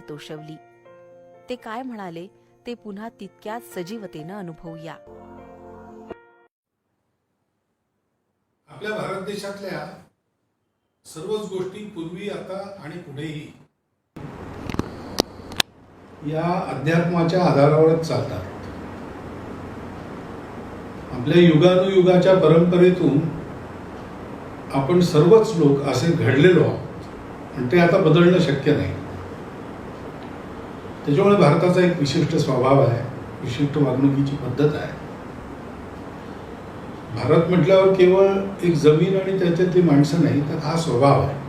तोषवली. ते काय म्हणाले ते पुन्हा तितक्याच सजीवतेनं अनुभवूया. आपल्या भारत देशातल्या सर्वच गोष्टी पूर्वी, आता आणि पुढेही या अध्यात्माच्या आधारावरच चालतात. आपल्या युगानुयुगाच्या परंपरेतून आपण सर्वच लोक असे घडलेलो आहोत आणि ते आता बदलणं शक्य नाही. त्याच्यामुळे भारताचा एक विशिष्ट स्वभाव आहे, विशिष्ट वागणुकीची पद्धत आहे. भारत म्हटल्यावर केवळ एक जमीन आणि त्याच्यातली माणसं नाही, तर हा स्वभाव आहे.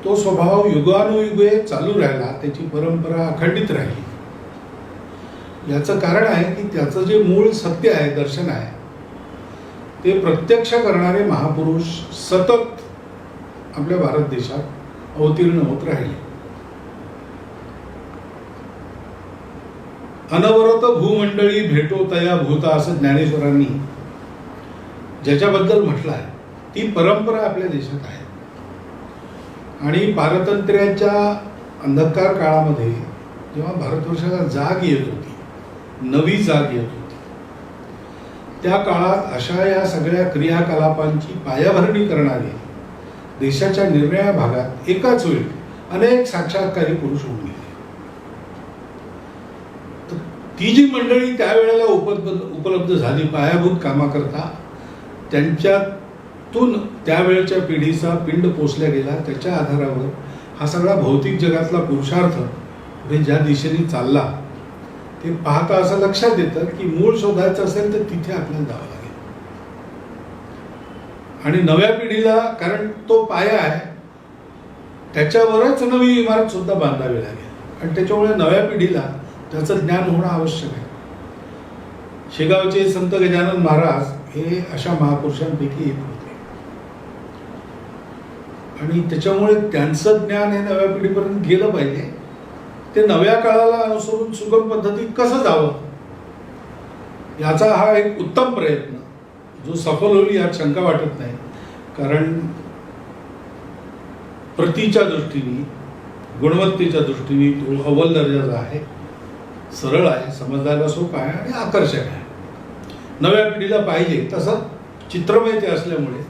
तो स्वभाव युगानुयुगे चालू राहिला, त्याची परंपरा अखंडित राहिली. याचं कारण आहे की त्याचं जे मूळ सत्य आहे, दर्शन आहे, ते प्रत्यक्ष करणारे महापुरुष सतत आपल्या भारत देशात अवतीर्ण होत राहिले. अनवरत भूमंडळी भेटो तया भूता, असं ज्ञानेश्वरांनी ज्याच्याबद्दल म्हटलं आहे, ती परंपरा आपल्या देशात आहे. आणि पारतंत्र्याच्या अंधकार काळामध्ये जेव्हा भारतवर्षाला जाग येत होती, नवी जाग येत होती, त्या काळात अशा या सगळ्या क्रियाकलापांची पायाभरणी करणारे देशाच्या निरनिराळ्या भागात एकाच वेळी अनेक साक्षात्कारी पुरुष होऊन गेले. ती जी मंडळी त्यावेळेला उपलब्ध झाली पायाभूत कामाकरता, त्यांच्यातून त्यावेळच्या पिढीचा पिंड पोचल्या गेला. त्याच्या आधारावर हा सगळा भौतिक जगातला पुरुषार्थ पुढे ज्या दिशेने चालला, ते पाहता असं लक्षात येतं की मूळ शोधायचं असेल तर तिथे आपल्याला जावं लागेल. आणि नव्या पिढीला, कारण तो पाया आहे, त्याच्यावरच नवी इमारत सुद्धा बांधावी लागेल. आणि त्याच्यामुळे नव्या पिढीला त्याचं ज्ञान होणं आवश्यक आहे. शेगावचे संत गजानन महाराज हे अशा महापुरुषांपैकी एक होते. आणि त्याच्यामुळे त्यांचं ज्ञान हे नव्या पिढीपर्यंत गेलं पाहिजे. ते नव्या काळाला अनुसरून सुगम पद्धतीत कसं जावं, याचा हा एक उत्तम प्रयत्न, जो सफल होईल यात शंका वाटत नाही. कारण प्रतीच्या दृष्टीने, गुणवत्तेच्या दृष्टीने तो अव्वल दर्जाचा आहे, सरळ आहे, समजायला सोपं आहे आणि आकर्षक आहे. नव्या पिढीला पाहिजे तसं चित्रमय ते असल्यामुळे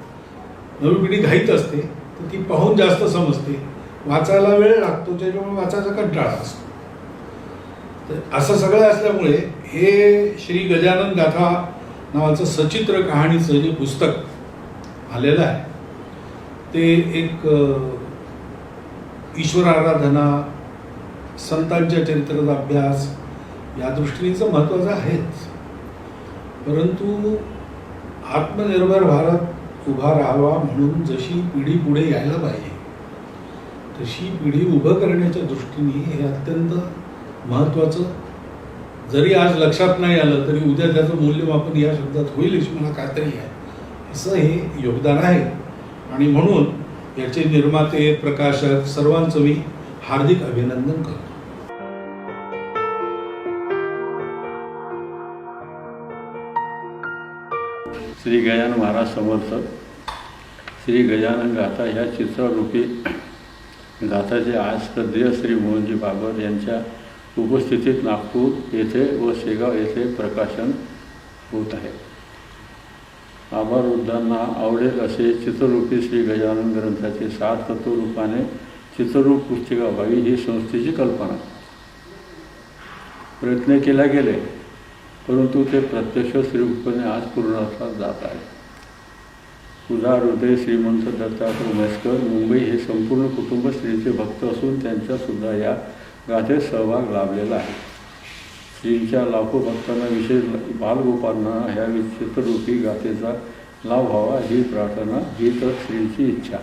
नवी पिढी घाईत असते, तर ती पाहून जास्त समजते, वाचायला वेळ लागतो, त्याच्यामुळे वाचायचा कंटाळा असतो. तर असं सगळं असल्यामुळे हे श्री गजानन गाथा नावाचं सचित्र कहाणीचं जे पुस्तक आलेलं आहे, ते एक ईश्वर आराधना, संतांच्या चरित्राचा अभ्यास या दृष्टीचं महत्त्वाचं आहेच. परंतु आत्मनिर्भर भारत उभा राहावा म्हणून जशी पिढी पुढे यायला पाहिजे, तशी पिढी उभं करण्याच्या दृष्टीने हे अत्यंत महत्त्वाचं, जरी आज लक्षात नाही आलं तरी उद्या त्याचं मूल्यमापन या शब्दात होईल अशी मला खात्री आहे. असं हे योगदान आहे. आणि म्हणून याचे निर्माते, प्रकाशक सर्वांचं मी हार्दिक अभिनंदन करतो. श्री गजानन महाराज समर्थ. श्री गजानन गाथा ह्या चित्ररूपी गाथाचे आज श्रद्धेय श्री मोहनजी बाबर यांच्या उपस्थितीत नागपूर येथे व शेगाव येथे प्रकाशन होत आहे. आभारवृद्धांना आवडेल असे चित्ररूपी श्री गजानन ग्रंथाचे 7 तत्वरूपाने चित्ररूप पुस्तिका व्हावी ही संस्थेची कल्पना. प्रयत्न केला गेले, परंतु ते प्रत्यक्ष श्रीरूपपणे आज पूर्णत्वास जात आहे. उदार हृदय श्रीमंत दत्तात्रय उमेशकर, मुंबई हे संपूर्ण कुटुंब श्रींचे भक्त असून त्यांचासुद्धा या गाथेत सहभाग लाभलेला आहे. श्रींच्या लाखो भक्तांना, विशेष बालगोपांना ह्या चित्ररूपी गाथेचा लाभ व्हावा ही प्रार्थना, ही तर श्रींची इच्छा.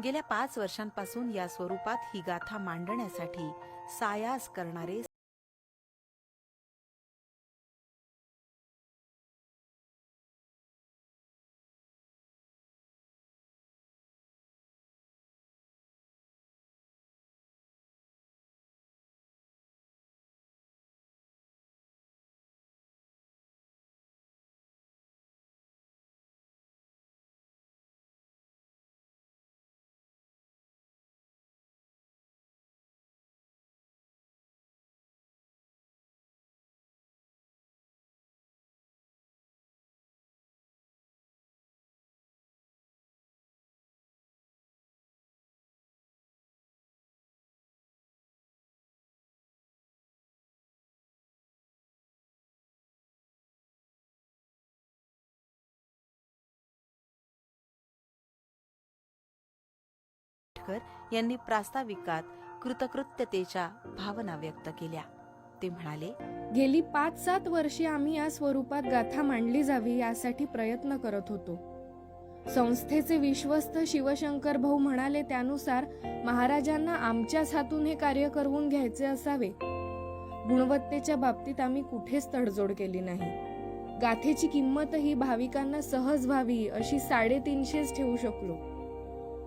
गेल्या 5 वर्षांपासून या स्वरूपात ही गाथा मांडण्यासाठी सायास करणारे पेठकर यांनी प्रास्ताविकात कृतकृत्यतेच्या भावना व्यक्त केल्या. ते म्हणाले, गेली 5-7 वर्षे आम्ही या स्वरूपात गाथा मांडली जावी यासाठी प्रयत्न करत होतो. संस्थेचे विश्वस्त शिवशंकर भाऊ म्हणाले त्यानुसार महाराजांना आमच्याच हातून हे कार्य करवून घ्यायचे असावे. गुणवत्तेच्या बाबतीत आम्ही कुठेच तडजोड केली नाही. गाथेची किंमतही भाविकांना सहज व्हावी अशी 350 ठेवू शकलो.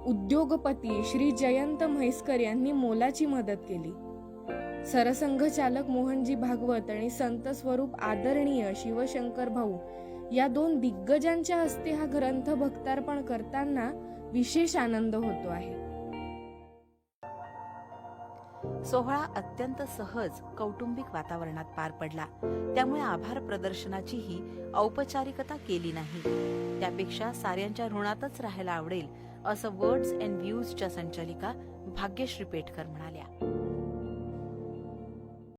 उद्योगपती श्री जयंत म्हैसकर यांनी मोलाची मदत केली. सरसंघ चालक मोहनजी भागवत आणि संत स्वरूप आदरणीय शिवशंकर भाऊ या 2 दिग्गजांच्या हस्ते हा ग्रंथ भक्तार्पण करताना विशेष आनंद होतो आहे. सोहळा अत्यंत सहज कौटुंबिक वातावरणात पार पडला. त्यामुळे आभार प्रदर्शनाचीही औपचारिकता केली नाही. त्यापेक्षा साऱ्यांच्या ऋणातच राहायला आवडेल असं वर्ड्स अँड व्ह्यूजच्या संचालिका भाग्यश्री पेठकर म्हणाल्या.